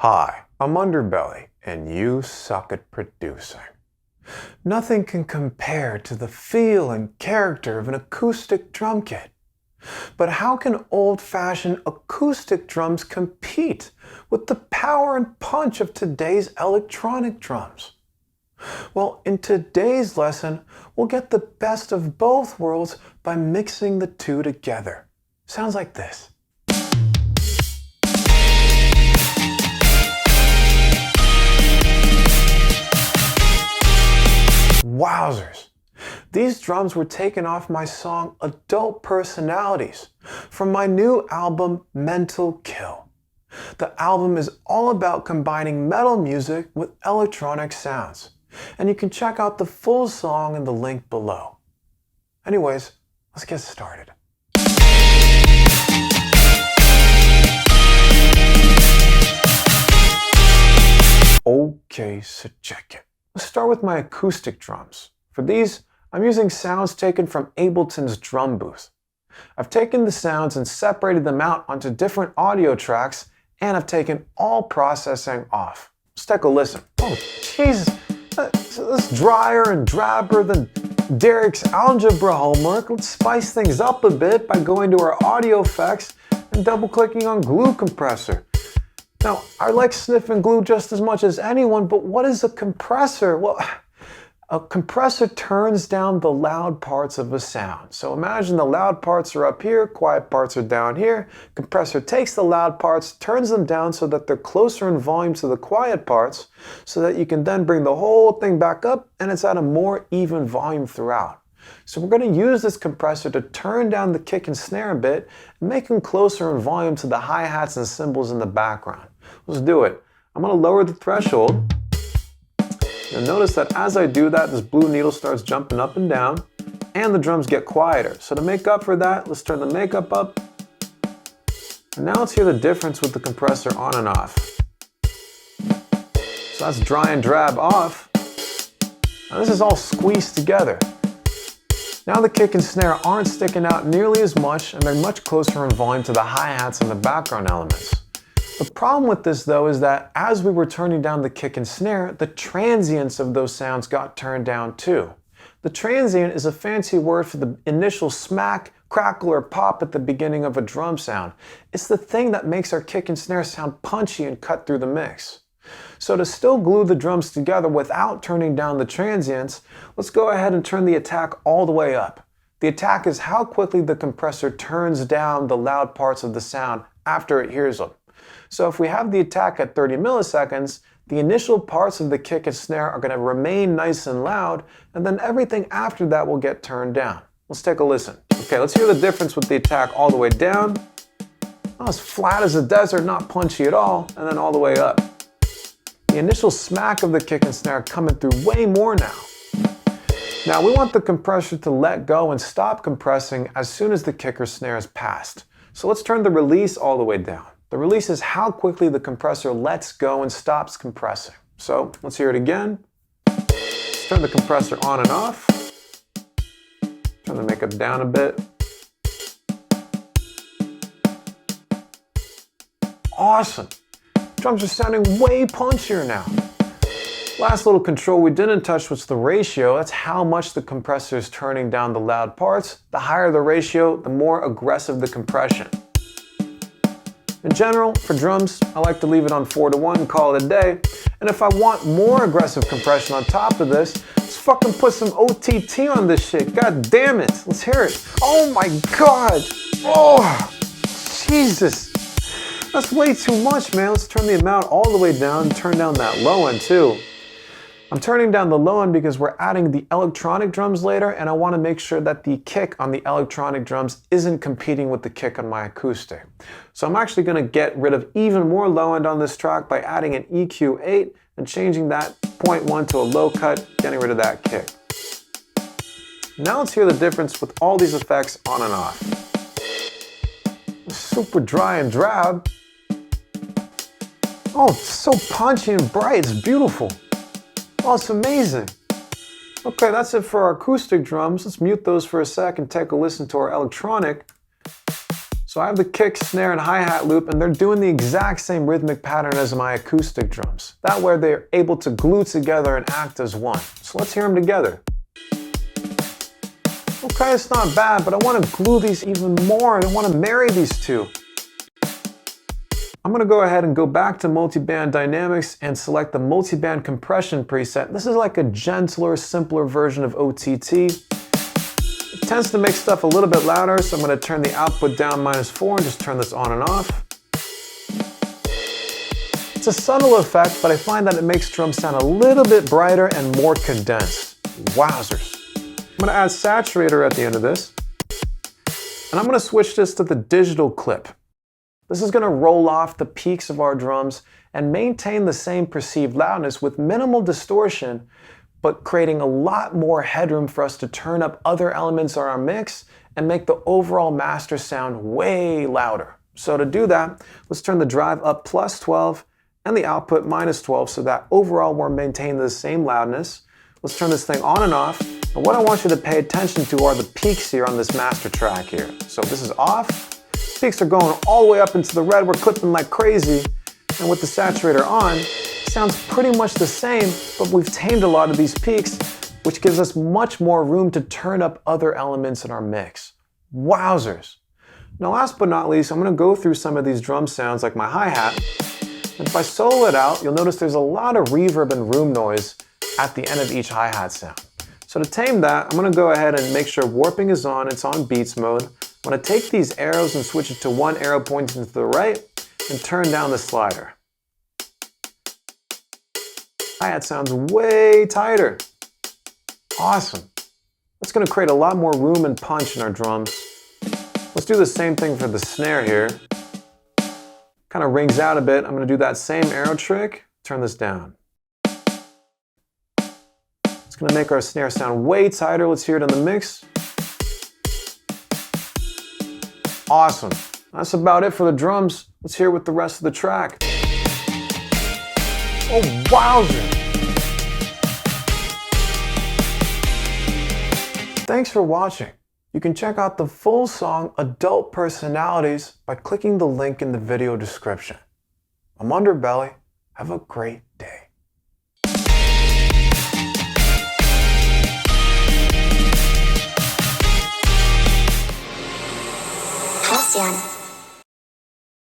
Hi, I'm Underbelly, and you suck at producing. Nothing can compare to the feel and character of an acoustic drum kit. But how can old-fashioned acoustic drums compete with the power and punch of today's electronic drums? Well, in today's lesson, we'll get the best of both worlds by mixing the two together. Sounds like this. Wowzers! These drums were taken off my song Adult Personalities from my new album Mental Kill. The album is all about combining metal music with electronic sounds, and you can check out the full song in the link below. Anyways, let's get started. Okay, so check it. Let's start with my acoustic drums. For these, I'm using sounds taken from Ableton's drum booth. I've taken the sounds and separated them out onto different audio tracks, and I've taken all processing off. Let's take a listen. Oh, Jesus, that's drier and drabber than Derek's algebra homework. Let's spice things up a bit by going to our audio effects and double-clicking on Glue Compressor. Now, I like sniffing glue just as much as anyone, but what is a compressor? Well, a compressor turns down the loud parts of a sound. So imagine the loud parts are up here, quiet parts are down here. Compressor takes the loud parts, turns them down so that they're closer in volume to the quiet parts, so that you can then bring the whole thing back up and it's at a more even volume throughout. So we're going to use this compressor to turn down the kick and snare a bit and make them closer in volume to the hi-hats and cymbals in the background. Let's do it. I'm going to lower the threshold. You'll notice that as I do that, this blue needle starts jumping up and down, and the drums get quieter. So to make up for that, let's turn the makeup up. And now let's hear the difference with the compressor on and off. So that's dry and drab off. Now this is all squeezed together. Now the kick and snare aren't sticking out nearly as much, and they're much closer in volume to the hi-hats and the background elements. The problem with this though is that as we were turning down the kick and snare, the transients of those sounds got turned down too. The transient is a fancy word for the initial smack, crackle, or pop at the beginning of a drum sound. It's the thing that makes our kick and snare sound punchy and cut through the mix. So to still glue the drums together without turning down the transients, let's go ahead and turn the attack all the way up. The attack is how quickly the compressor turns down the loud parts of the sound after it hears them. So if we have the attack at 30 milliseconds, the initial parts of the kick and snare are going to remain nice and loud, and then everything after that will get turned down. Let's take a listen. Okay, let's hear the difference with the attack all the way down. Oh, as flat as a desert, not punchy at all, and then all the way up. The initial smack of the kick and snare coming through way more now. Now we want the compressor to let go and stop compressing as soon as the kick or snare is passed. So let's turn the release all the way down. The release is how quickly the compressor lets go and stops compressing. So let's hear it again. Let's turn the compressor on and off. Turn the makeup down a bit. Awesome! Drums are sounding way punchier now. Last little control we didn't touch was the ratio. That's how much the compressor is turning down the loud parts. The higher the ratio, the more aggressive the compression. In general, for drums, I like to leave it on 4:1 and call it a day. And if I want more aggressive compression on top of this, let's fucking put some OTT on this shit. God damn it. Let's hear it. Oh my God. Oh, Jesus. That's way too much, man. Let's turn the amount all the way down and turn down that low end too. I'm turning down the low end because we're adding the electronic drums later, and I want to make sure that the kick on the electronic drums isn't competing with the kick on my acoustic. So I'm actually going to get rid of even more low end on this track by adding an EQ8 and changing that 0.1 to a low cut, getting rid of that kick. Now let's hear the difference with all these effects on and off. It's super dry and drab. Oh, it's so punchy and bright, it's beautiful. Oh, it's amazing. Okay, that's it for our acoustic drums. Let's mute those for a sec and take a listen to our electronic. So I have the kick, snare, and hi-hat loop, and they're doing the exact same rhythmic pattern as my acoustic drums. That way they're able to glue together and act as one. So let's hear them together. Okay, it's not bad, but I want to glue these even more. I want to marry these two. I'm going to go ahead and go back to multiband dynamics and select the multiband compression preset. This is like a gentler, simpler version of OTT. It tends to make stuff a little bit louder, so I'm going to turn the output down -4 and just turn this on and off. It's a subtle effect, but I find that it makes drums sound a little bit brighter and more condensed. Wowzers. I'm going to add saturator at the end of this, and I'm going to switch this to the digital clip. This is going to roll off the peaks of our drums and maintain the same perceived loudness with minimal distortion, but creating a lot more headroom for us to turn up other elements on our mix and make the overall master sound way louder. So to do that, let's turn the drive up +12 and the output -12 so that overall we're maintaining the same loudness. Let's turn this thing on and off. And what I want you to pay attention to are the peaks here on this master track here. So this is off. Peaks are going all the way up into the red. We're clipping like crazy. And with the saturator on, it sounds pretty much the same, but we've tamed a lot of these peaks, which gives us much more room to turn up other elements in our mix. Wowzers. Now last but not least, I'm going to go through some of these drum sounds like my hi-hat. And if I solo it out, you'll notice there's a lot of reverb and room noise at the end of each hi-hat sound. So to tame that, I'm going to go ahead and make sure warping is on. It's on beats mode. I'm going to take these arrows and switch it to one arrow pointing to the right and turn down the slider. Hi-hat sounds way tighter. Awesome. That's going to create a lot more room and punch in our drums. Let's do the same thing for the snare here. Kind of rings out a bit. I'm going to do that same arrow trick. Turn this down. It's going to make our snare sound way tighter. Let's hear it in the mix. Awesome. That's about it for the drums. Let's hear it with the rest of the track. Oh, wowzer! Thanks for watching. You can check out the full song Adult Personalities by clicking the link in the video description. I'm Underbelly. Have a great day. Halcyon.